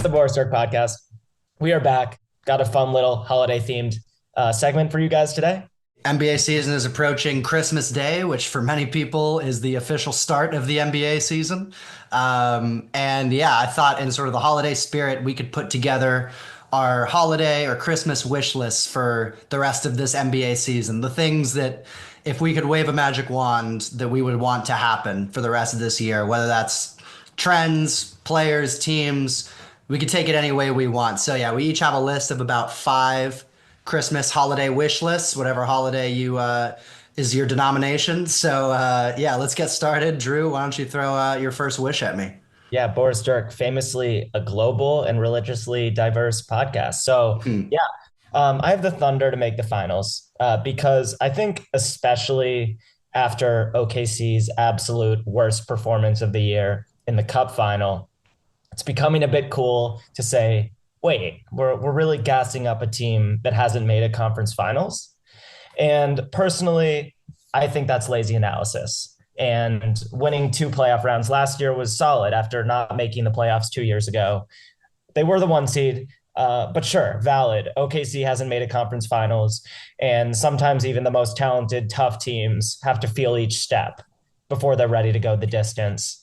the Boris Dirk podcast. We are back. Got a fun little holiday themed segment for you guys today. NBA season is approaching Christmas Day, which for many people is the official start of the NBA season. And yeah, I thought in sort of the holiday spirit, we could put together our holiday or Christmas wish lists for the rest of this NBA season. The things that, if we could wave a magic wand, that we would want to happen for the rest of this year, whether that's trends, players, teams. We could take it any way we want. So yeah, we each have a list of about five Christmas holiday wish lists, whatever holiday you is your denomination. So yeah, let's get started. Drew, why don't you throw your first wish at me? Yeah, Boris Dirk, famously a global and religiously diverse podcast. So Hmm. yeah, I have the Thunder to make the finals because I think especially after OKC's absolute worst performance of the year in the Cup final, it's becoming a bit cool to say, wait, we're really gassing up a team that hasn't made a conference finals. And personally, I think that's lazy analysis. And winning two playoff rounds last year was solid after not making the playoffs 2 years ago. They were the one seed, but sure, valid. OKC hasn't made a conference finals. And sometimes even the most talented, tough teams have to feel each step before they're ready to go the distance.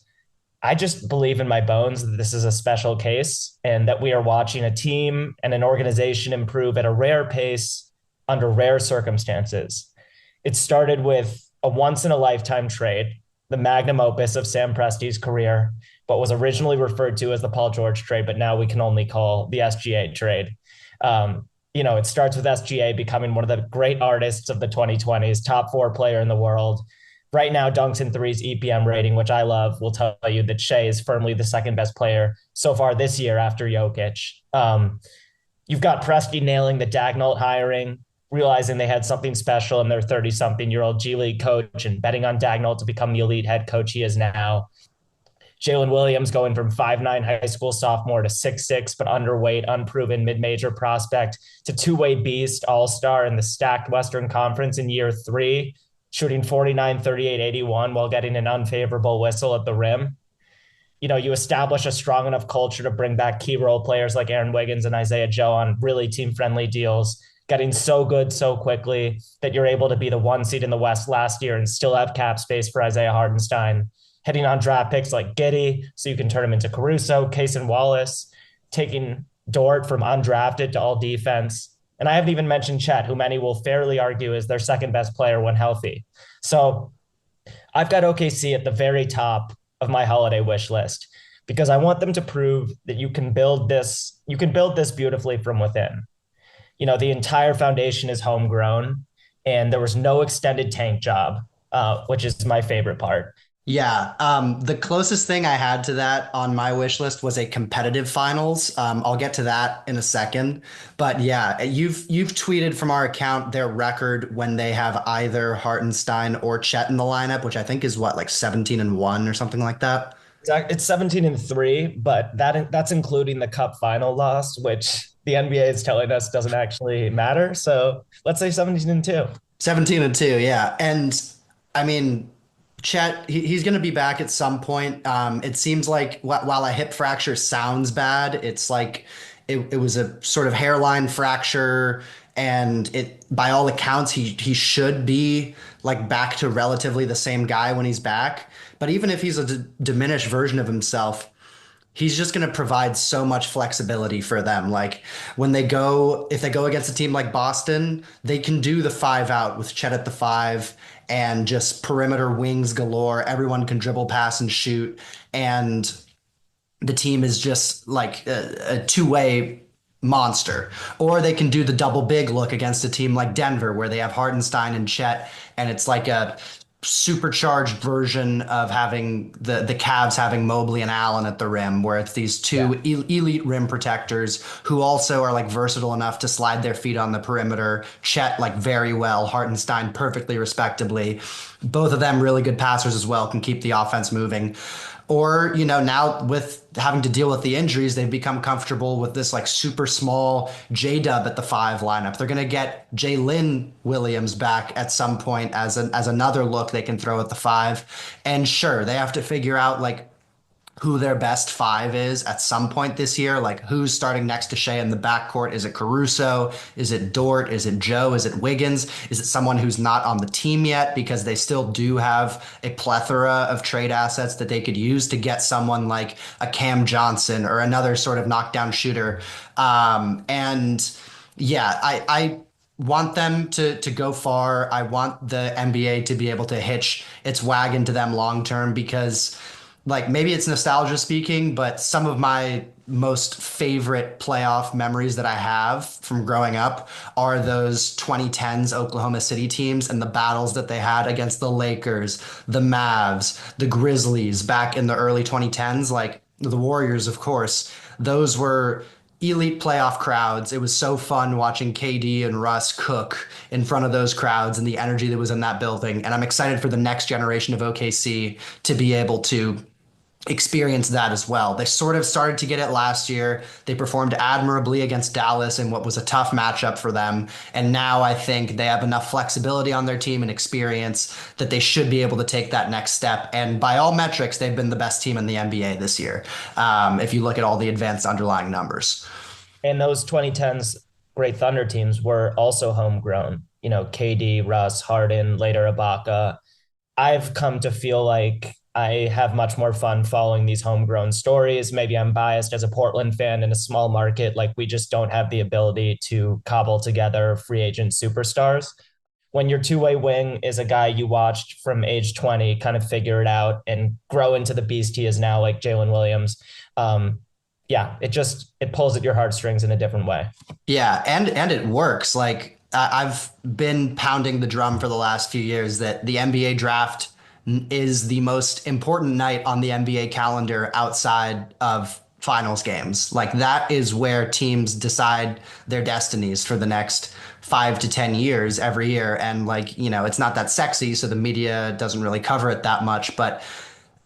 I just believe in my bones that this is a special case and that we are watching a team and an organization improve at a rare pace under rare circumstances. It started with a once in a lifetime trade, the magnum opus of Sam Presti's career, but was originally referred to as the Paul George trade, but now we can only call the SGA trade. It starts with SGA becoming one of the great artists of the 2020s, top four player in the world. Right now, Dunks and Threes EPM rating, which I love, will tell you that Shea is firmly the second best player so far this year after Jokic. You've got Presti nailing the Dagnall hiring, realizing they had something special in their 30-something-year-old G League coach and betting on Dagnall to become the elite head coach he is now. Jalen Williams going from 5'9" high school sophomore to 6'6", but underweight, unproven mid-major prospect to two-way beast all-star in the stacked Western Conference in year three, shooting 49, 38, 81 while getting an unfavorable whistle at the rim. You establish a strong enough culture to bring back key role players like Aaron Wiggins and Isaiah Joe on really team-friendly deals, getting so good so quickly that you're able to be the one seed in the West last year and still have cap space for Isaiah Hartenstein, hitting on draft picks like Giddey so you can turn him into Caruso, Cason Wallace, taking Dort from undrafted to all defense. And I haven't even mentioned Chet, who many will fairly argue is their second best player when healthy. So I've got OKC at the very top of my holiday wish list because I want them to prove that you can build this beautifully from within. The entire foundation is homegrown and there was no extended tank job, which is my favorite part. Yeah, the closest thing I had to that on my wish list was a competitive finals. I'll get to that in a second. But yeah, you've tweeted from our account their record when they have either Hartenstein or Chet in the lineup, which I think is what, like 17-1 or something like that. It's 17-3, but that's including the cup final loss, which the NBA is telling us doesn't actually matter. So let's say 17-2. 17-2, yeah. And I mean, Chet, he's going to be back at some point. It seems like while a hip fracture sounds bad, it's like it was a sort of hairline fracture, and it by all accounts he should be like back to relatively the same guy when he's back. But even if he's a diminished version of himself, he's just going to provide so much flexibility for them. Like if they go against a team like Boston, they can do the five out with Chet at the five and just perimeter wings galore. Everyone can dribble, pass, and shoot. And the team is just like a two-way monster. Or they can do the double big look against a team like Denver, where they have Hartenstein and Chet, and it's like a supercharged version of having the Cavs having Mobley and Allen at the rim, where it's these two elite rim protectors who also are like versatile enough to slide their feet on the perimeter. Chet like very well, Hartenstein perfectly respectably. Both of them really good passers as well, can keep the offense moving. Or, now with having to deal with the injuries, they've become comfortable with this like super small J-Dub at the five lineup. They're going to get Jalen Williams back at some point as another look they can throw at the five. And sure, they have to figure out like who their best five is at some point this year. Like who's starting next to Shea in the backcourt? Is it Caruso? Is it Dort? Is it Joe? Is it Wiggins? Is it someone who's not on the team yet? Because they still do have a plethora of trade assets that they could use to get someone like a Cam Johnson or another sort of knockdown shooter. And yeah, I want them to go far. I want the NBA to be able to hitch its wagon to them long term because like maybe it's nostalgia speaking, but some of my most favorite playoff memories that I have from growing up are those 2010s Oklahoma City teams and the battles that they had against the Lakers, the Mavs, the Grizzlies back in the early 2010s, like the Warriors, of course. Those were elite playoff crowds. It was so fun watching KD and Russ cook in front of those crowds and the energy that was in that building. And I'm excited for the next generation of OKC to be able to experience that as well. They sort of started to get it last year. They performed admirably against Dallas in what was a tough matchup for them. And now I think they have enough flexibility on their team and experience that they should be able to take that next step. And by all metrics, they've been the best team in the NBA this year. If you look at all the advanced underlying numbers. And those 2010s great Thunder teams were also homegrown. You know, KD, Russ, Harden, later Ibaka. I've come to feel like I have much more fun following these homegrown stories. Maybe I'm biased as a Portland fan in a small market. Like we just don't have the ability to cobble together free agent superstars. When your two-way wing is a guy you watched from age 20, kind of figure it out and grow into the beast he is now, like Jalen Williams. Yeah, it pulls at your heartstrings in a different way. Yeah, and it works. Like I've been pounding the drum for the last few years that the NBA draft is the most important night on the NBA calendar outside of finals games. Like that is where teams decide their destinies for the next 5 to 10 years every year. And like, it's not that sexy, so the media doesn't really cover it that much. But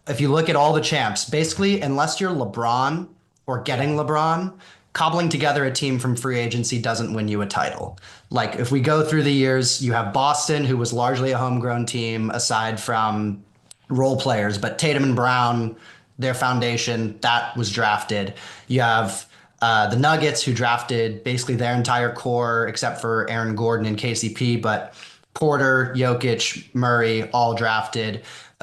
if you look at all the champs, basically, unless you're LeBron or Yeah. getting LeBron, cobbling together a team from free agency doesn't win you a title. Like if we go through the years, you have Boston, who was largely a homegrown team aside from role players, but Tatum and Brown, their foundation, that was drafted. You have the Nuggets, who drafted basically their entire core except for Aaron Gordon and KCP, but Porter, Jokic, Murray, all drafted.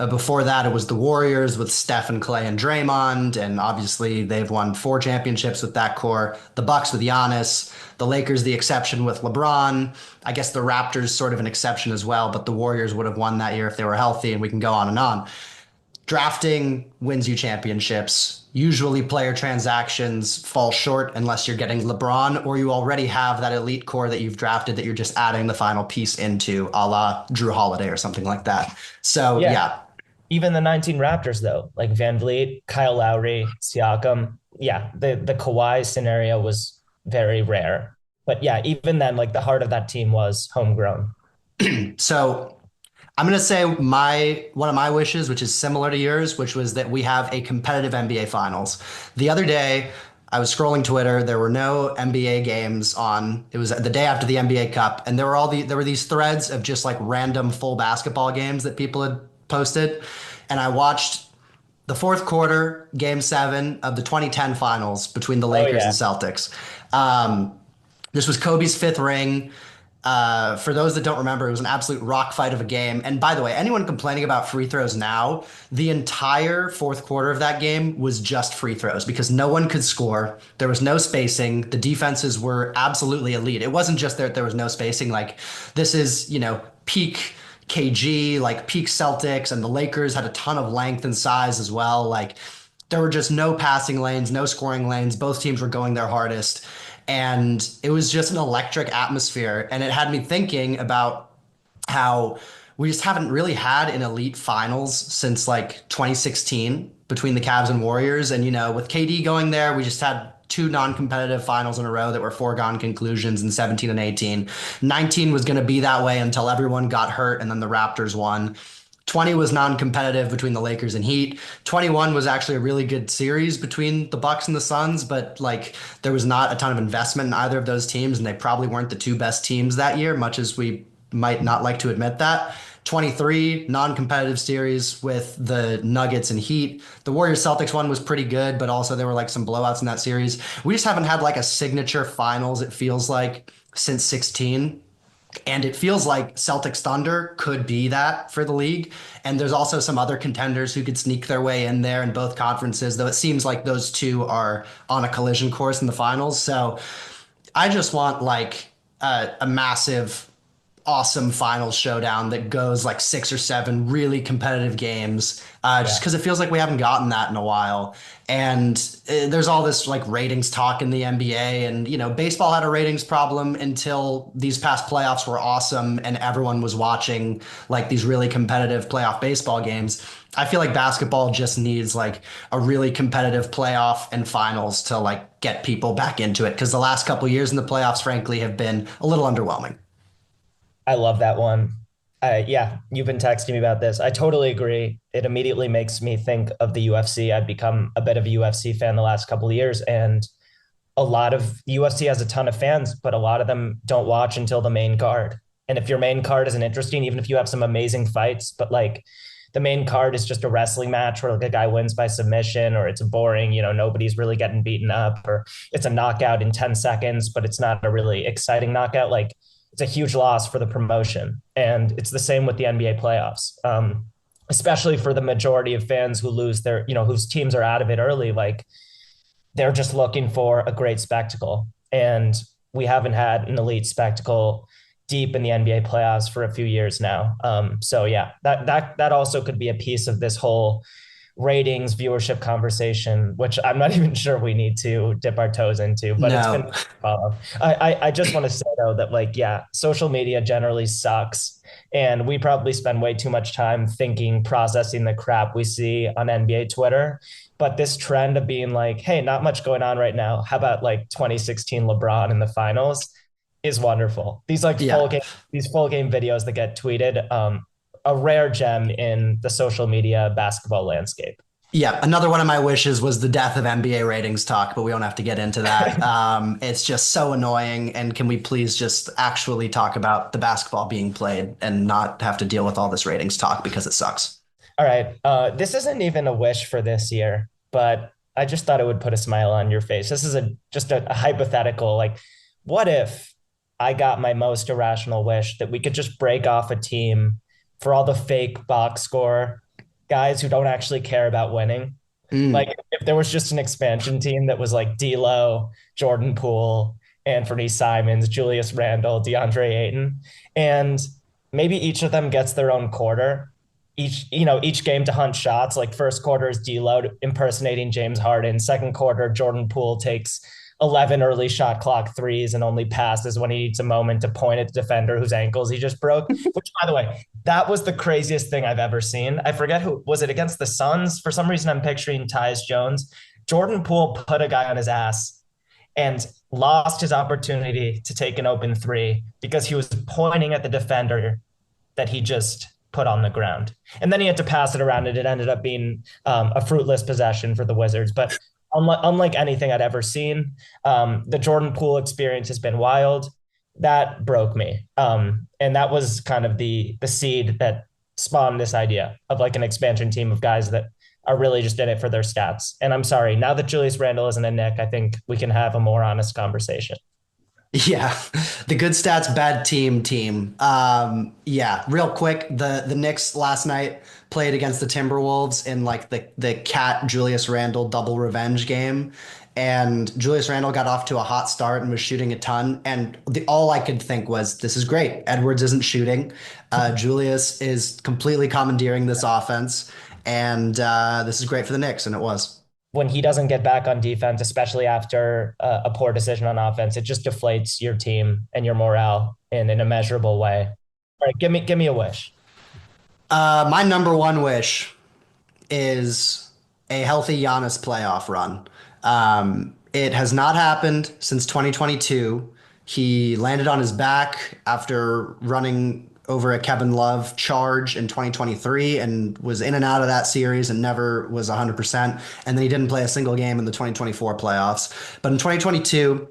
Before that, it was the Warriors with Steph and Clay and Draymond, and obviously they've won 4 championships with that core. The Bucks with Giannis, the Lakers the exception with LeBron. I guess the Raptors sort of an exception as well, but the Warriors would have won that year if they were healthy, and we can go on and on. Drafting wins you championships. Usually player transactions fall short unless you're getting LeBron or you already have that elite core that you've drafted that you're just adding the final piece into, a la Drew Holiday or something like that. So Yeah. yeah, Even the 19 Raptors, though, like Van Vliet, Kyle Lowry, Siakam. Yeah, the Kawhi scenario was very rare. But yeah, even then, like the heart of that team was homegrown. so I'm gonna say my one of my wishes, which is similar to yours, which was that we have a competitive NBA Finals. The other day, I was scrolling Twitter. There were no NBA games on. It was the day after the NBA Cup, and there were these threads of just like random full basketball games that people had posted, and I watched the fourth quarter, Game 7 of the 2010 Finals between the Oh Lakers and yeah. Celtics. This was Kobe's fifth ring. For those that don't remember, it was an absolute rock fight of a game. And by the way, anyone complaining about free throws now, the entire fourth quarter of that game was just free throws because no one could score. There was no spacing. The defenses were absolutely elite. It wasn't just that there was no spacing. Like this is, peak KG, like peak Celtics, and the Lakers had a ton of length and size as well. Like there were just no passing lanes, no scoring lanes. Both teams were going their hardest. And it was just an electric atmosphere. And it had me thinking about how we just haven't really had an elite finals since like 2016 between the Cavs and Warriors. And, with KD going there, we just had two non-competitive finals in a row that were foregone conclusions in 17 and 18. 19 was going to be that way until everyone got hurt and then the Raptors won. 20 was non-competitive between the Lakers and Heat. 21 was actually a really good series between the Bucks and the Suns, but like there was not a ton of investment in either of those teams, and they probably weren't the two best teams that year, much as we might not like to admit that. 23 non-competitive series with the Nuggets and Heat. The Warriors Celtics one was pretty good, but also there were like some blowouts in that series. We just haven't had like a signature finals, it feels like, since 16. And it feels like Celtics Thunder could be that for the league. And there's also some other contenders who could sneak their way in there in both conferences, though it seems like those two are on a collision course in the finals. So I just want like a massive, awesome finals showdown that goes like 6 or 7 really competitive games, just Yeah. because it feels like we haven't gotten that in a while. And there's all this like ratings talk in the NBA, and baseball had a ratings problem until these past playoffs were awesome and everyone was watching like these really competitive playoff baseball games. I feel like basketball just needs like a really competitive playoff and finals to like get people back into it, because the last couple of years in the playoffs, frankly, have been a little underwhelming. I love that one. Yeah, you've been texting me about this. I totally agree. It immediately makes me think of the UFC. I've become a bit of a UFC fan the last couple of years, and a lot of UFC has a ton of fans, but a lot of them don't watch until the main card. And if your main card isn't interesting, even if you have some amazing fights, but like the main card is just a wrestling match where like a guy wins by submission, or it's a boring, nobody's really getting beaten up, or it's a knockout in 10 seconds, but it's not a really exciting knockout. Like it's a huge loss for the promotion. And it's the same with the NBA playoffs. Especially for the majority of fans who lose their, whose teams are out of it early. Like they're just looking for a great spectacle. And we haven't had an elite spectacle deep in the NBA playoffs for a few years now. So yeah, that also could be a piece of this whole ratings viewership conversation, which I'm not even sure we need to dip our toes into, but it's been No. I just want to say though that like yeah, social media generally sucks, and we probably spend way too much time thinking, processing the crap we see on NBA Twitter. But this trend of being like, hey, not much going on right now. How about like 2016 LeBron in the finals is wonderful. Yeah. These full game videos that get tweeted, a rare gem in the social media basketball landscape. Yeah, another one of my wishes was the death of NBA ratings talk, but we don't have to get into that. It's just so annoying. And can we please just actually talk about the basketball being played and not have to deal with all this ratings talk because it sucks? All right. This isn't even a wish for this year, but I just thought it would put a smile on your face. This is just a hypothetical. Like, what if I got my most irrational wish that we could just break off a team for all the fake box score guys who don't actually care about winning? Like, Mm. if there was just an expansion team that was like D'Lo, Jordan Poole, Anthony Simons, Julius Randle, DeAndre Ayton, and maybe each of them gets their own quarter. Each game to hunt shots. Like first quarter is D'Lo impersonating James Harden. Second quarter, Jordan Poole takes 11 early shot clock threes and only passes when he needs a moment to point at the defender whose ankles he just broke. Which, by the way, that was the craziest thing I've ever seen. I forget who was it against the Suns. For some reason, I'm picturing Tyus Jones. Jordan Poole put a guy on his ass and lost his opportunity to take an open three because he was pointing at the defender that he just put on the ground. And then he had to pass it around, and it ended up being a fruitless possession for the Wizards. But unlike anything I'd ever seen, the Jordan Poole experience has been wild. That broke me. And that was kind of the seed that spawned this idea of like an expansion team of guys that are really just in it for their stats. And I'm sorry, now that Julius Randle isn't a Nick, I think we can have a more honest conversation. Yeah, the good stats, bad team. Yeah, real quick, the Knicks last night played against the Timberwolves in like the Cat Julius Randle double revenge game, and Julius Randle got off to a hot start and was shooting a ton. And all I could think was, this is great. Edwards isn't shooting. Julius is completely commandeering this offense, and this is great for the Knicks, and it was. When he doesn't get back on defense, especially after a poor decision on offense, it just deflates your team and your morale in an immeasurable way. All right, give me a wish. My number one wish is a healthy Giannis playoff run. It has not happened since 2022. He landed on his back after running over a Kevin Love charge in 2023 and was in and out of that series and never was 100%. And then he didn't play a single game in the 2024 playoffs. But in 2022,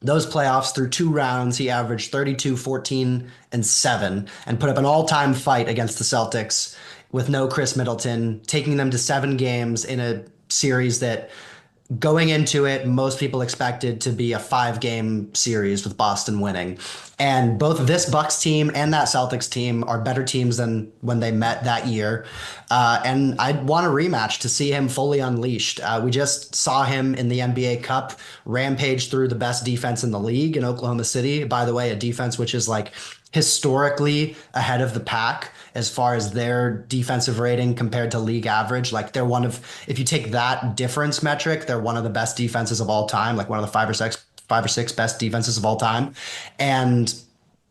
Those playoffs through 2 rounds, he averaged 32, 14, and 7, and put up an all-time fight against the Celtics with no Chris Middleton, taking them to 7 games in a series that going into it, most people expected to be a 5 game series with Boston winning. And both this Bucks team and that Celtics team are better teams than when they met that year. And I'd want a rematch to see him fully unleashed. We just saw him in the NBA Cup rampage through the best defense in the league in Oklahoma City. By the way, a defense which is like historically ahead of the pack as far as their defensive rating compared to league average. Like they're one of, if you take that difference metric, they're one of the best defenses of all time, like one of the five or six best defenses of all time. And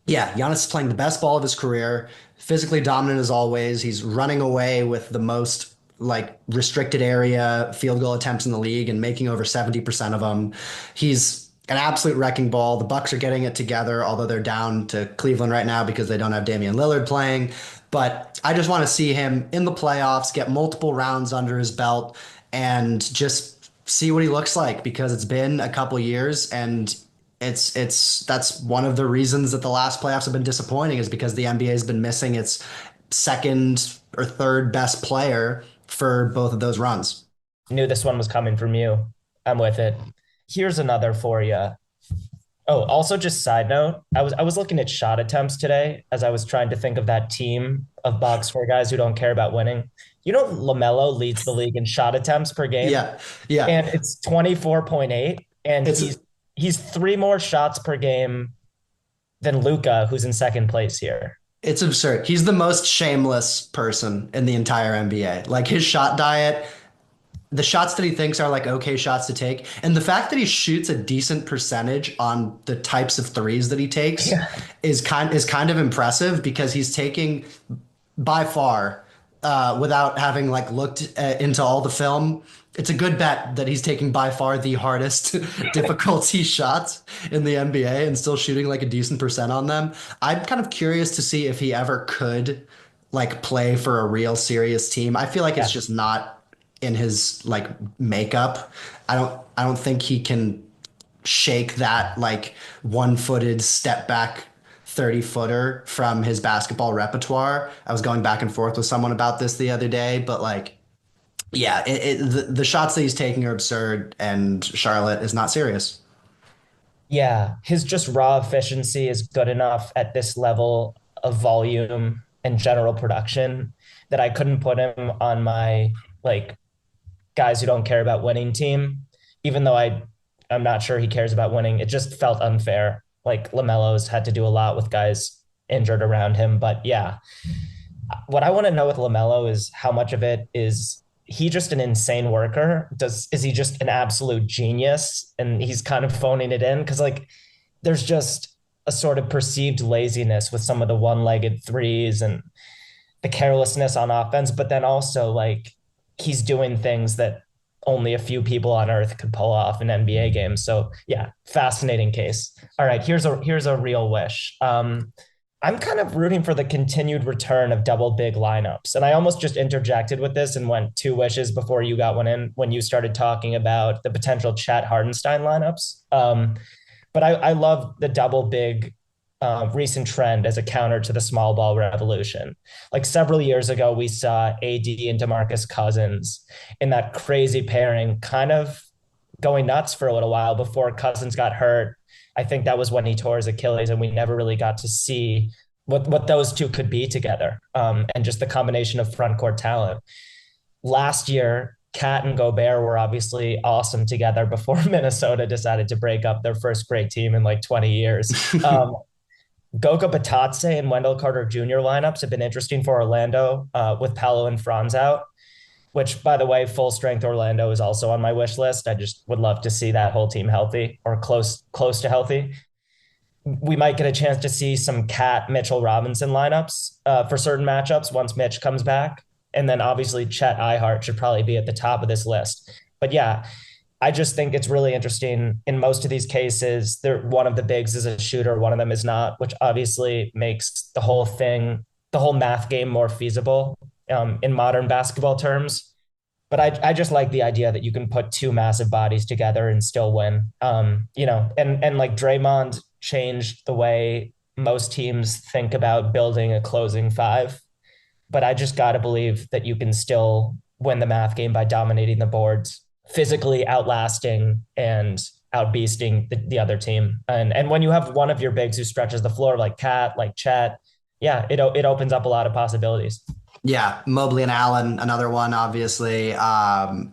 yeah, Giannis is playing the best ball of his career, physically dominant as always. He's running away with the most like restricted area field goal attempts in the league and making over 70% of them. He's an absolute wrecking ball. The Bucks are getting it together, although they're down to Cleveland right now because they don't have Damian Lillard playing. But I just want to see him in the playoffs, get multiple rounds under his belt, and just see what he looks like because it's been a couple years and it's that's one of the reasons that the last playoffs have been disappointing is because the NBA has been missing its second or third best player for both of those runs. Knew this one was coming from you. I'm with it. Here's another for you. Oh, also just side note, I was looking at shot attempts today as I was trying to think of that team of box score guys who don't care about winning. You know, Lamelo leads the league in shot attempts per game, Yeah, yeah. and it's 24.8, and It's he's three more shots per game than Luca, who's in second place here. it's absurd. He's the most shameless person in the entire NBA. Like his shot diet, the shots that he thinks are like okay shots to take, and the fact that he shoots a decent percentage on the types of threes that he takes Yeah. is kind of impressive because he's taking by far, without having like looked into all the film, it's a good bet that he's taking by far the hardest difficulty shots in the NBA and still shooting like a decent percent on them. I'm kind of curious to see if he ever could like play for a real serious team. I feel like it's Yeah. just not in his like makeup. I don't think he can shake that like one-footed step back 30-footer from his basketball repertoire. I was going back and forth with someone about this the other day, but like yeah, the shots that he's taking are absurd and Charlotte is not serious. Yeah, his just raw efficiency is good enough at this level of volume and general production that I couldn't put him on my like guys who don't care about winning team, even though I'm not sure he cares about winning. It just felt unfair. Like Lamelo's had to do a lot with guys injured around him. But yeah, what I want to know with Lamelo is how much of it is he just an insane worker? Is he just an absolute genius and he's kind of phoning it in? Because like there's just a sort of perceived laziness with some of the one-legged threes and the carelessness on offense, but then also like he's doing things that only a few people on earth could pull off in NBA games. So yeah, fascinating case. All right, here's a real wish. I'm kind of rooting for the continued return of double big lineups. And I almost just interjected with this and went two wishes before you got one in when you started talking about the potential Chet Hardenstein lineups. But I love the double big recent trend as a counter to the small ball revolution. Like several years ago, we saw AD and DeMarcus Cousins in that crazy pairing, kind of going nuts for a little while before Cousins got hurt. I think that was when he tore his Achilles, and we never really got to see what those two could be together, and just the combination of front court talent. Last year, Cat and Gobert were obviously awesome together before Minnesota decided to break up their first great team in like 20 years. Goga Batatse and Wendell Carter Jr. lineups have been interesting for Orlando, with Paolo and Franz out, which, by the way, full strength Orlando is also on my wish list. I just would love to see that whole team healthy or close to healthy. We might get a chance to see some Cat Mitchell Robinson lineups for certain matchups once Mitch comes back. And then obviously Chet Ihart should probably be at the top of this list. But yeah, I just think it's really interesting. In most of these cases, one of the bigs is a shooter, one of them is not, which obviously makes the whole math game more feasible, in modern basketball terms. But I just like the idea that you can put two massive bodies together and still win. And like Draymond changed the way most teams think about building a closing five. But I just got to believe that you can still win the math game by dominating the boards, physically outlasting and outbeasting the other team. And when you have one of your bigs who stretches the floor like Cat, like Chet, yeah, it opens up a lot of possibilities. Yeah, Mobley and Allen, another one, obviously. I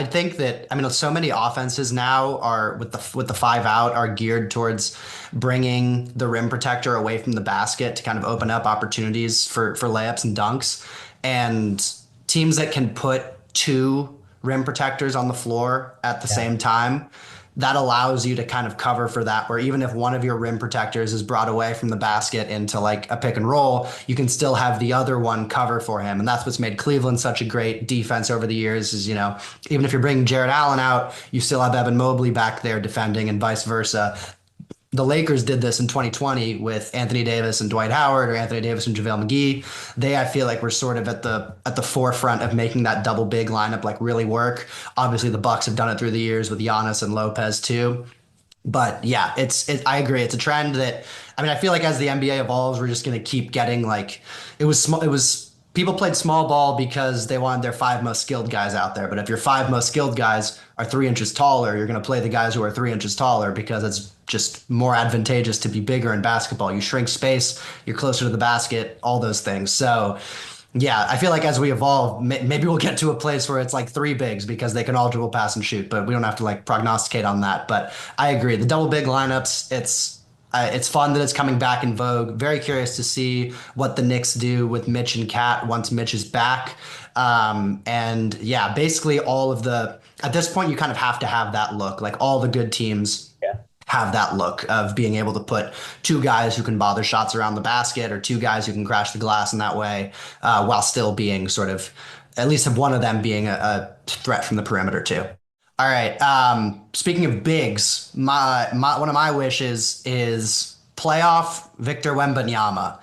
think that, I mean, so many offenses now are with the five out are geared towards bringing the rim protector away from the basket to kind of open up opportunities for layups and dunks. And teams that can put two rim protectors on the floor at the Yeah. same time, that allows you to kind of cover for that, where even if one of your rim protectors is brought away from the basket into like a pick and roll, you can still have the other one cover for him. And that's what's made Cleveland such a great defense over the years is, even if you're bringing Jared Allen out, you still have Evan Mobley back there defending and vice versa. The Lakers did this in 2020 with Anthony Davis and Dwight Howard, or Anthony Davis and JaVale McGee. I feel like, were sort of at the forefront of making that double big lineup like really work. Obviously, the Bucks have done it through the years with Giannis and Lopez too. But yeah, I agree. It's a trend that, I mean, I feel like as the NBA evolves, we're just going to keep getting like, it was people played small ball because they wanted their five most skilled guys out there. But if your five most skilled guys are 3 inches taller, you're going to play the guys who are 3 inches taller because it's just more advantageous to be bigger in basketball. You shrink space, you're closer to the basket, all those things. So yeah, I feel like as we evolve, maybe we'll get to a place where it's like three bigs because they can all dribble, pass, and shoot. But we don't have to like prognosticate on that. But I agree, the double big lineups, it's fun that it's coming back in vogue. Very curious to see what the Knicks do with Mitch and Cat once Mitch is back. And yeah, basically all of the at this point you kind of have to have that look. Like all the good teams Yeah. have that look of being able to put two guys who can bother shots around the basket or two guys who can crash the glass in that way, while still being sort of at least have one of them being a threat from the perimeter too. All right. Speaking of bigs, my one of my wishes is playoff Victor Wembanyama.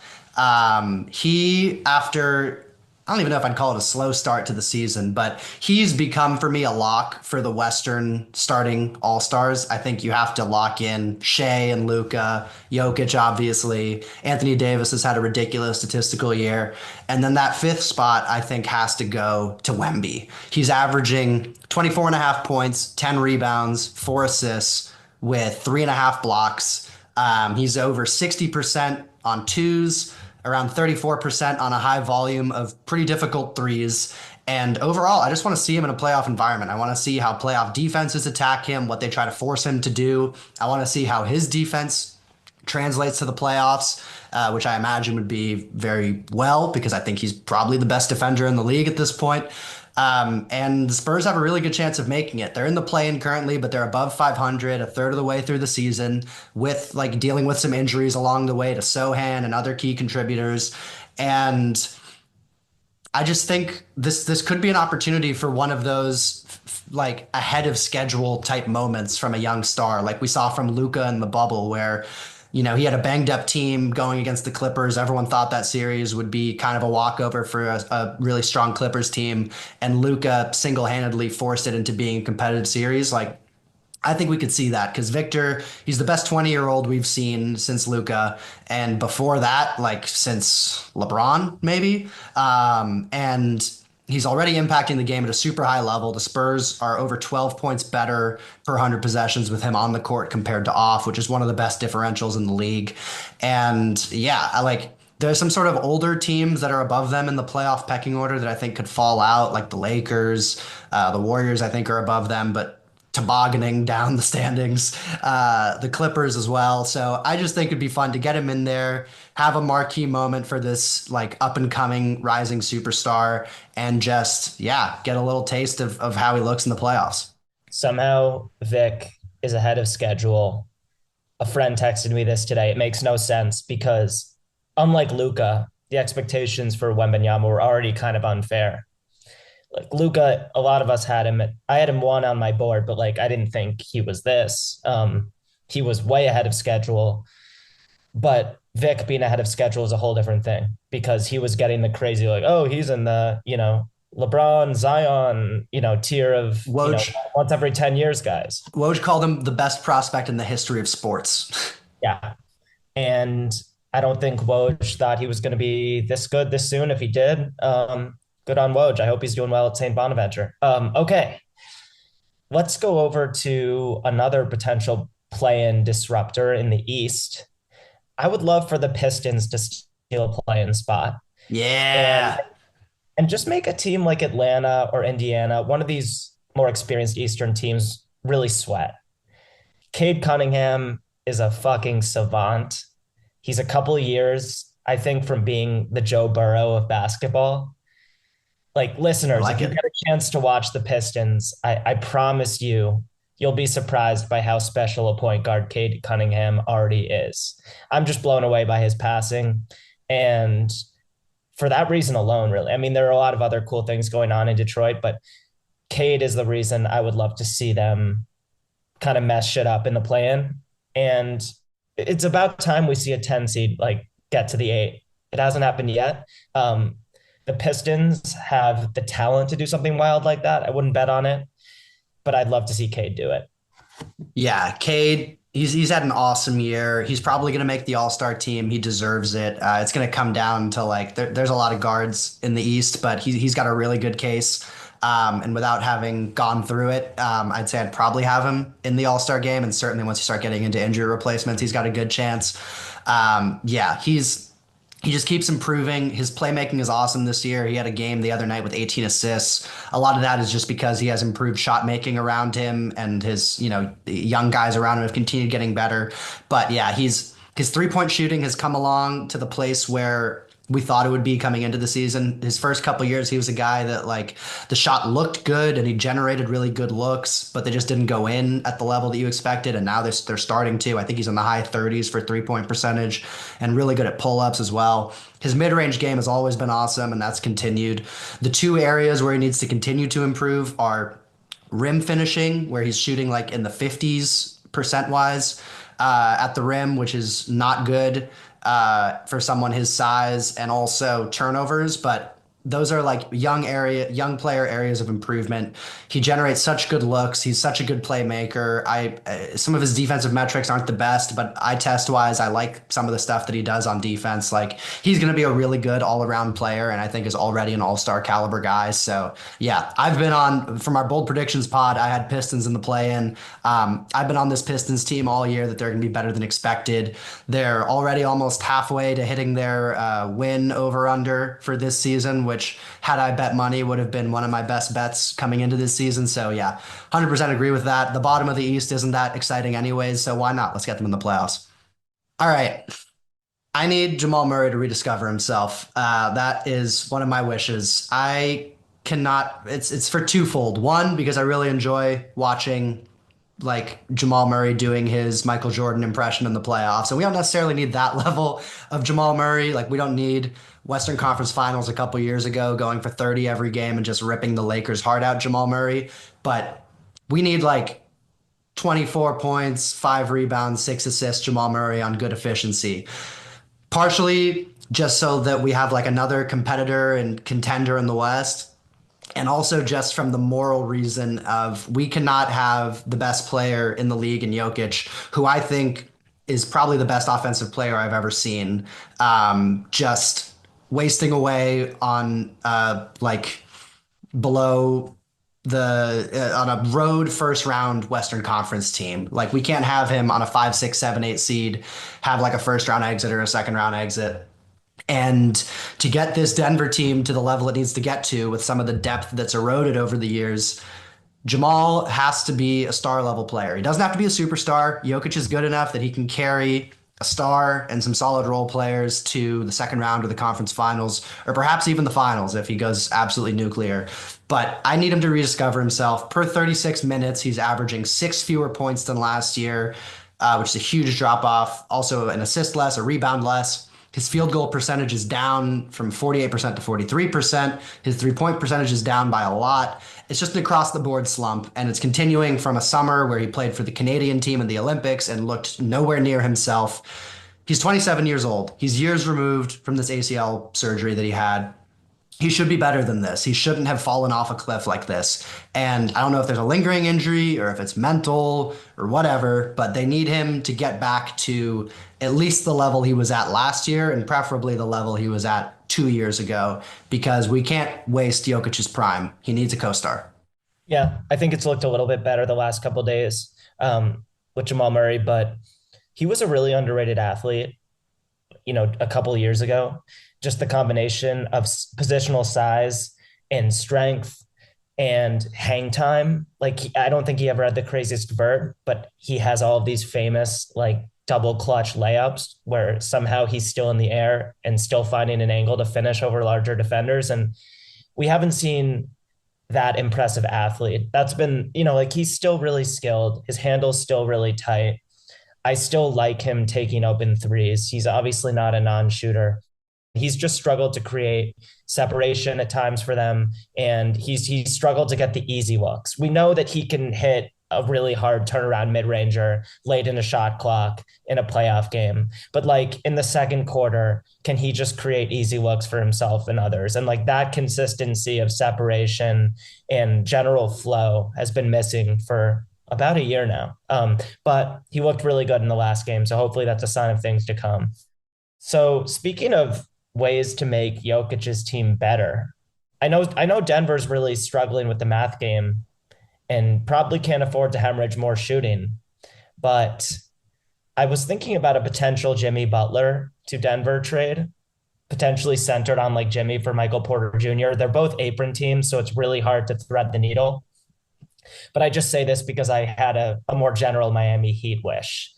He after I don't even know if I'd call it a slow start to the season, but he's become for me a lock for the Western starting All Stars. I think you have to lock in Shea and Luka, Jokic, obviously. Anthony Davis has had a ridiculous statistical year. And then that fifth spot, I think, has to go to Wemby. He's averaging 24 and a half points, 10 rebounds, 4 assists with 3.5 blocks. He's over 60% on twos, around 34% on a high volume of pretty difficult threes. And overall, I just want to see him in a playoff environment. I want to see how playoff defenses attack him, what they try to force him to do. I want to see how his defense translates to the playoffs, which I imagine would be very well because I think he's probably the best defender in the league at this point. And the Spurs have a really good chance of making it. They're in the play-in currently, but they're above 500, a third of the way through the season, with like dealing with some injuries along the way to Sohan and other key contributors. And I just think this could be an opportunity for one of those like ahead of schedule type moments from a young star, like we saw from Luka in the bubble, where he had a banged up team going against the Clippers. Everyone thought that series would be kind of a walkover for a really strong Clippers team, and Luka single handedly forced it into being a competitive series. Like I think we could see that because Victor, he's the best 20-year-old we've seen since Luka, and before that, like since LeBron, maybe. And he's already impacting the game at a super high level. The Spurs are over 12 points better per 100 possessions with him on the court compared to off, which is one of the best differentials in the league. And yeah, there's some sort of older teams that are above them in the playoff pecking order that I think could fall out, like the Lakers, the Warriors, I think are above them, but tobogganing down the standings, the Clippers as well. So I just think it'd be fun to get him in there, have a marquee moment for this like up and coming rising superstar, and just, yeah, get a little taste of how he looks in the playoffs. Somehow Vic is ahead of schedule. A friend texted me this today. It makes no sense because unlike Luca, the expectations for Wembanyama were already kind of unfair. Like Luca, a lot of us had him. I had him one on my board, but like I didn't think he was this. He was way ahead of schedule, but Vic being ahead of schedule is a whole different thing because he was getting the crazy like, oh, he's in the LeBron, Zion, tier of, Woj once every 10 years guys. Woj called him the best prospect in the history of sports. Yeah. And I don't think Woj thought he was going to be this good this soon. If he did, good on Woj. I hope he's doing well at St. Bonaventure. Okay, let's go over to another potential play-in disruptor in the East. I would love for the Pistons to steal a play-in spot and Yeah. and just make a team like Atlanta or Indiana, one of these more experienced Eastern teams, really sweat. Cade Cunningham is a fucking savant. He's a couple of years, I think, from being the Joe Burrow of basketball. Like, I listeners, if like you it. get a chance to watch the Pistons, I promise you'll be surprised by how special a point guard Cade Cunningham already is. I'm just blown away by his passing. And for that reason alone, really, I mean, there are a lot of other cool things going on in Detroit, but Cade is the reason I would love to see them kind of mess shit up in the plan. And it's about time we see a 10 seed like get to the eight. It hasn't happened yet. The Pistons have the talent to do something wild like that. I wouldn't bet on it, but I'd love to see Cade do it. Yeah, Cade, he's had an awesome year. He's probably going to make the All-Star team. He deserves it. It's going to come down to like there's a lot of guards in the East, but he's got a really good case. And without having gone through it, I'd say I'd probably have him in the All-Star game. And certainly once you start getting into injury replacements, he's got a good chance. Yeah, he just keeps improving. His playmaking is awesome this year. He had a game the other night with 18 assists. A lot of that is just because he has improved shot making around him, and his, young guys around him have continued getting better. But yeah, his 3-point shooting has come along to the place where we thought it would be coming into the season. His first couple years, he was a guy that like the shot looked good and he generated really good looks, but they just didn't go in at the level that you expected. And now they're starting to. I think he's in the high 30s for 3-point percentage and really good at pull ups as well. His mid range game has always been awesome, and that's continued. The two areas where he needs to continue to improve are rim finishing, where he's shooting like in the 50s percent wise at the rim, which is not good for someone his size, and also turnovers. But those are like young player areas of improvement. He generates such good looks. He's such a good playmaker. Some of his defensive metrics aren't the best, but eye test wise, I like some of the stuff that he does on defense. Like he's going to be a really good all around player, and I think is already an all-star caliber guy. So yeah, I've been on from our bold predictions pod. I had Pistons in the play-in. I've been on this Pistons team all year that they're going to be better than expected. They're already almost halfway to hitting their win over under for this season, which had I bet money would have been one of my best bets coming into this season. So yeah, 100% agree with that. The bottom of the East isn't that exciting anyways, so why not? Let's get them in the playoffs. All right. I need Jamal Murray to rediscover himself. That is one of my wishes. I cannot. It's for twofold. One, because I really enjoy watching like Jamal Murray doing his Michael Jordan impression in the playoffs. And we don't necessarily need that level of Jamal Murray. Like we don't need Western Conference Finals a couple years ago going for 30 every game and just ripping the Lakers heart out Jamal Murray. But we need like 24 points, 5 rebounds, 6 assists Jamal Murray on good efficiency. Partially just so that we have like another competitor and contender in the West, and also just from the moral reason of we cannot have the best player in the league in Jokic, who I think is probably the best offensive player I've ever seen, just wasting away on like below the on a road first round Western Conference team. Like we can't have him on a 5, 6, 7, 8 seed, have like a first round exit or a second round exit. And to get this Denver team to the level it needs to get to with some of the depth that's eroded over the years, Jamal has to be a star level player. He doesn't have to be a superstar. Jokic is good enough that he can carry a star and some solid role players to the second round of the conference finals, or perhaps even the finals if he goes absolutely nuclear. But I need him to rediscover himself. Per 36 minutes, he's averaging 6 fewer points than last year, which is a huge drop off. Also, an assist less, a rebound less. His field goal percentage is down from 48% to 43%. His 3-point percentage is down by a lot. It's just an across the board slump, and it's continuing from a summer where he played for the Canadian team in the Olympics and looked nowhere near himself. He's 27 years old. He's years removed from this ACL surgery that he had. He should be better than this. He shouldn't have fallen off a cliff like this. And I don't know if there's a lingering injury or if it's mental or whatever, but they need him to get back to at least the level he was at last year and preferably the level he was at 2 years ago because we can't waste Jokic's prime. He needs a co-star. Yeah, I think it's looked a little bit better the last couple of days with Jamal Murray, but he was a really underrated athlete, a couple of years ago. Just the combination of positional size and strength and hang time. Like, I don't think he ever had the craziest vert, but he has all of these famous, like, double clutch layups where somehow he's still in the air and still finding an angle to finish over larger defenders. And we haven't seen that impressive athlete. That's been, like, he's still really skilled. His handle's still really tight. I still like him taking open threes. He's obviously not a non-shooter. He's just struggled to create separation at times for them, and he's struggled to get the easy looks. We know that he can hit a really hard turnaround mid-ranger late in a shot clock in a playoff game, but like in the second quarter, can he just create easy looks for himself and others? And like that consistency of separation and general flow has been missing for about a year now. But he looked really good in the last game, so hopefully that's a sign of things to come. So speaking of ways to make Jokic's team better, I know Denver's really struggling with the math game and probably can't afford to hemorrhage more shooting. But I was thinking about a potential Jimmy Butler to Denver trade, potentially centered on like Jimmy for Michael Porter Jr. They're both apron teams, so it's really hard to thread the needle. But I just say this because I had a more general Miami Heat wish.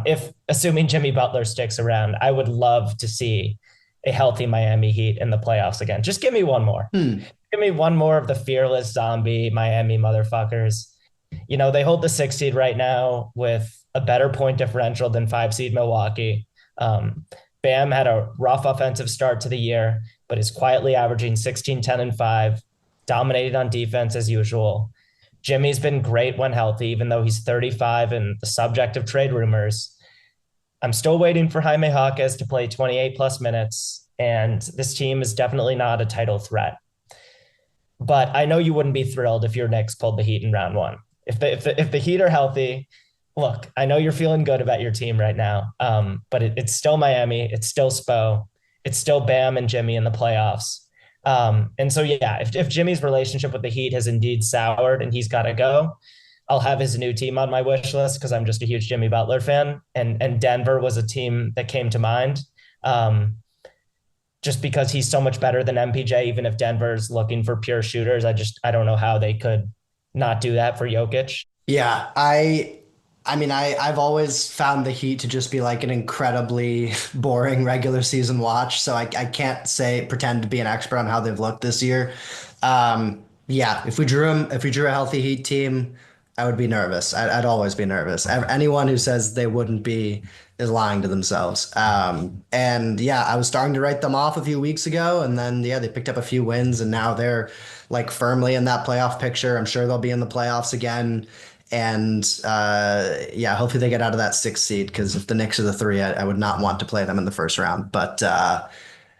If assuming Jimmy Butler sticks around, I would love to see a healthy Miami Heat in the playoffs again. Just give me one more. Hmm. Give me one more of the fearless zombie Miami motherfuckers. They hold the 6 seed right now with a better point differential than 5 seed Milwaukee. Bam had a rough offensive start to the year, but is quietly averaging 16, 10, and 5, dominated on defense as usual. Jimmy's been great when healthy, even though he's 35 and the subject of trade rumors. I'm still waiting for Jaime Jaquez to play 28 plus minutes, and this team is definitely not a title threat. But I know you wouldn't be thrilled if your Knicks pulled the Heat in round one. If the Heat are healthy, look, I know you're feeling good about your team right now, but it's still Miami, it's still Spo, it's still Bam and Jimmy in the playoffs. And so, yeah, if Jimmy's relationship with the Heat has indeed soured and he's got to go, I'll have his new team on my wish list because I'm just a huge Jimmy Butler fan. And Denver was a team that came to mind. Just because he's so much better than MPJ, even if Denver's looking for pure shooters. I don't know how they could not do that for Jokic. Yeah, I've always found the Heat to just be like an incredibly boring regular season watch, so I can't pretend to be an expert on how they've looked this year. Yeah, if we drew a healthy Heat team, I would be nervous. I'd always be nervous. Anyone who says they wouldn't be is lying to themselves. And yeah, I was starting to write them off a few weeks ago, and then yeah, they picked up a few wins, and now they're like firmly in that playoff picture. I'm sure they'll be in the playoffs again. And yeah, hopefully they get out of that 6 seed because if the Knicks are the 3, I would not want to play them in the first round. But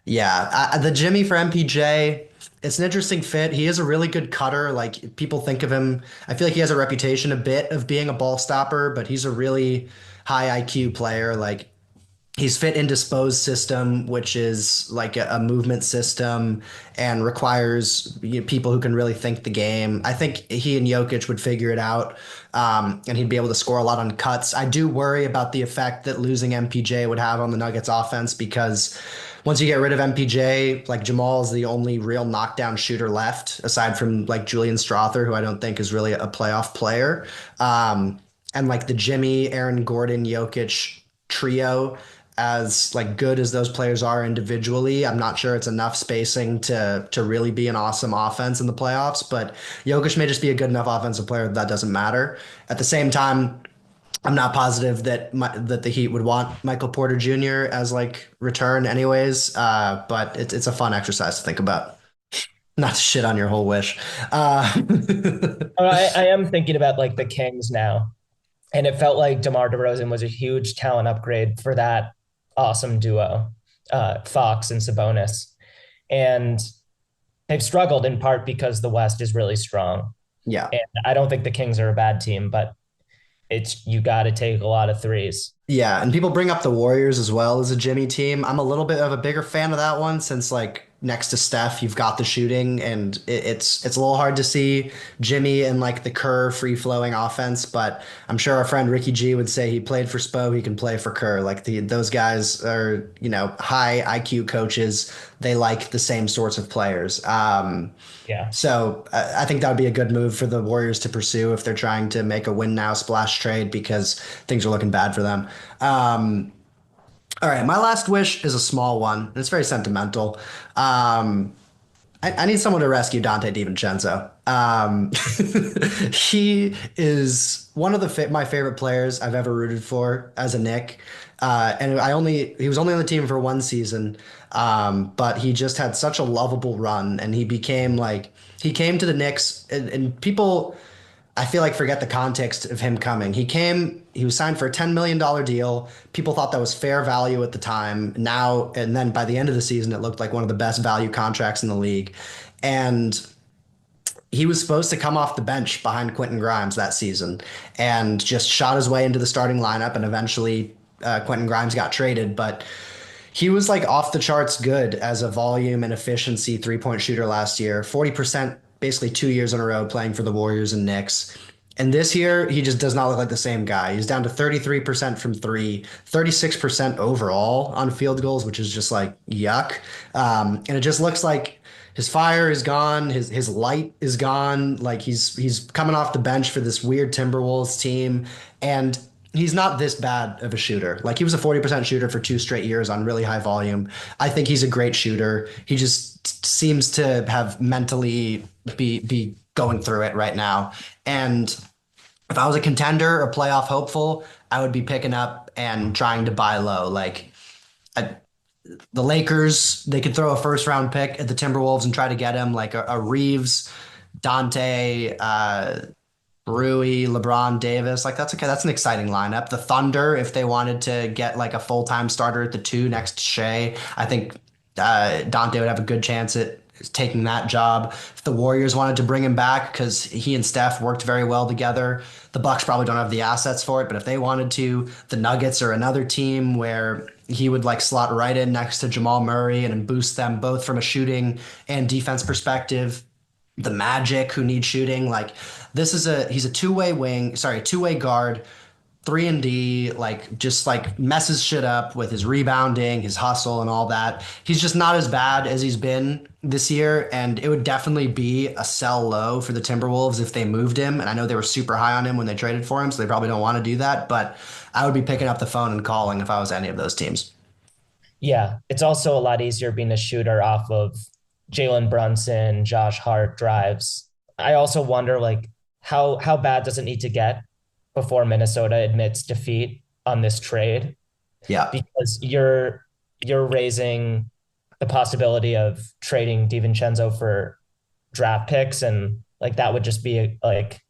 yeah, the Jimmy for MPJ, it's an interesting fit. He is a really good cutter. Like people think of him, I feel like he has a reputation a bit of being a ball stopper, but he's a really high IQ player. Like he's fit into Spo's system, which is like a movement system and requires people who can really think the game. I think he and Jokic would figure it out, and he'd be able to score a lot on cuts. I do worry about the effect that losing MPJ would have on the Nuggets offense because once you get rid of MPJ, like Jamal is the only real knockdown shooter left, aside from like Julian Strawther, who I don't think is really a playoff player. And like the Jimmy, Aaron Gordon, Jokic trio, as like good as those players are individually, I'm not sure it's enough spacing to really be an awesome offense in the playoffs. But Jokic may just be a good enough offensive player that doesn't matter. At the same time, I'm not positive that the Heat would want Michael Porter Jr. as like return anyways. But it's a fun exercise to think about. Not to shit on your whole wish. I am thinking about like the Kings now, and it felt like DeMar DeRozan was a huge talent upgrade for that awesome duo, Fox and Sabonis. And they've struggled in part because the West is really strong. Yeah. And I don't think the Kings are a bad team, but it's you got to take a lot of threes. Yeah, and people bring up the Warriors as well as a Jimmy team. I'm a little bit of a bigger fan of that one since like next to Steph, you've got the shooting, and it's a little hard to see Jimmy and like the Kerr free flowing offense. But I'm sure our friend Ricky G would say he played for Spo, he can play for Kerr. Like those guys are high IQ coaches. They like the same sorts of players. Yeah. So I think that would be a good move for the Warriors to pursue if they're trying to make a win now splash trade because things are looking bad for them. All right, my last wish is a small one. It's very sentimental. I need someone to rescue Donte DiVincenzo. He is one of my favorite players I've ever rooted for as a Knick. And he was only on the team for one season, but he just had such a lovable run, and he came to the Knicks, and people I feel like forget the context of him coming. He was signed for a $10 million deal. People thought that was fair value at the time. Now, and then by the end of the season, it looked like one of the best value contracts in the league. And he was supposed to come off the bench behind Quentin Grimes that season and just shot his way into the starting lineup. And eventually, Quentin Grimes got traded. But he was like off the charts good as a volume and efficiency 3-point shooter last year. 40% basically 2 years in a row playing for the Warriors and Knicks. And this year, he just does not look like the same guy. He's down to 33% from three, 36% overall on field goals, which is just like yuck. And it just looks like his fire is gone, his light is gone. Like he's coming off the bench for this weird Timberwolves team, and he's not this bad of a shooter. Like he was a 40% shooter for 2 straight years on really high volume. I think he's a great shooter. He just seems to have mentally be going through it right now. And if I was a contender, a playoff hopeful, I would be picking up and trying to buy low. I, the Lakers, they could throw a first round pick at the Timberwolves and try to get him, like a Reeves, Dante, Rui, LeBron, Davis. Like that's okay. That's an exciting lineup. The Thunder, if they wanted to get like a full-time starter at the two next to Shea, I think Dante would have a good chance at taking that job. If the Warriors wanted to bring him back because he and Steph worked very well together, the Bucks probably don't have the assets for it. But if they wanted to, the Nuggets are another team where he would like slot right in next to Jamal Murray and boost them both from a shooting and defense perspective. The Magic, who need shooting, like he's a two-way guard, 3 and D, like just like messes shit up with his rebounding, his hustle, and all that. He's just not as bad as he's been this year, and it would definitely be a sell low for the Timberwolves if they moved him. And I know they were super high on him when they traded for him, so they probably don't want to do that. But I would be picking up the phone and calling if I was any of those teams. Yeah. It's also a lot easier being a shooter off of Jalen Brunson, Josh Hart drives. I also wonder like how bad does it need to get before Minnesota admits defeat on this trade? Yeah, Because you're raising the possibility of trading DiVincenzo for draft picks, and like that would just be like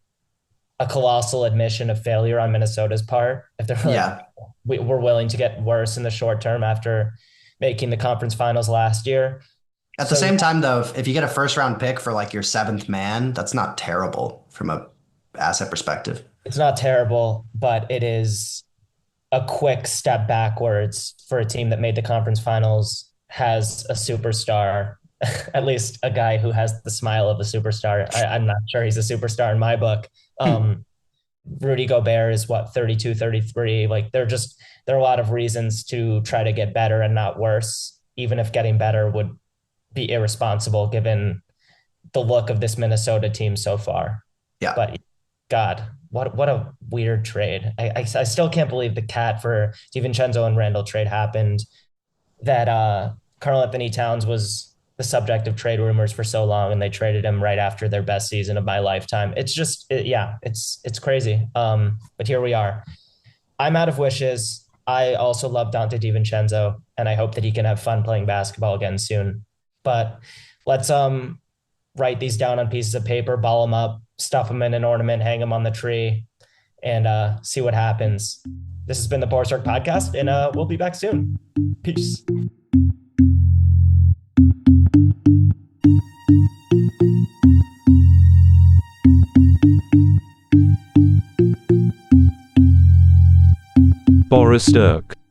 a colossal admission of failure on Minnesota's part if they're like yeah. we're willing to get worse in the short term after making the conference finals last year. At the So same time, though, if you get a first round pick for like your seventh man, that's not terrible from a asset perspective. it's not terrible, but it is a quick step backwards for a team that made the conference finals, has a superstar, at least a guy who has the smile of a superstar. I'm not sure he's a superstar in my book. Um, Rudy Gobert is what, 32, 33. Like there are a lot of reasons to try to get better and not worse, even if getting better would be irresponsible given the look of this Minnesota team so far. Yeah. But God, what a weird trade. I still can't believe the cat for DiVincenzo and Randall trade happened. That Carl Anthony Towns was the subject of trade rumors for so long, and they traded him right after their best season of my lifetime. It's just yeah, it's crazy. But here we are. I'm out of wishes. I also love Dante DiVincenzo, and I hope that he can have fun playing basketball again soon. But let's write these down on pieces of paper, ball them up, stuff them in an ornament, hang them on the tree, and see what happens. This has been the Borserk Podcast, and we'll be back soon. Peace. a Sturk.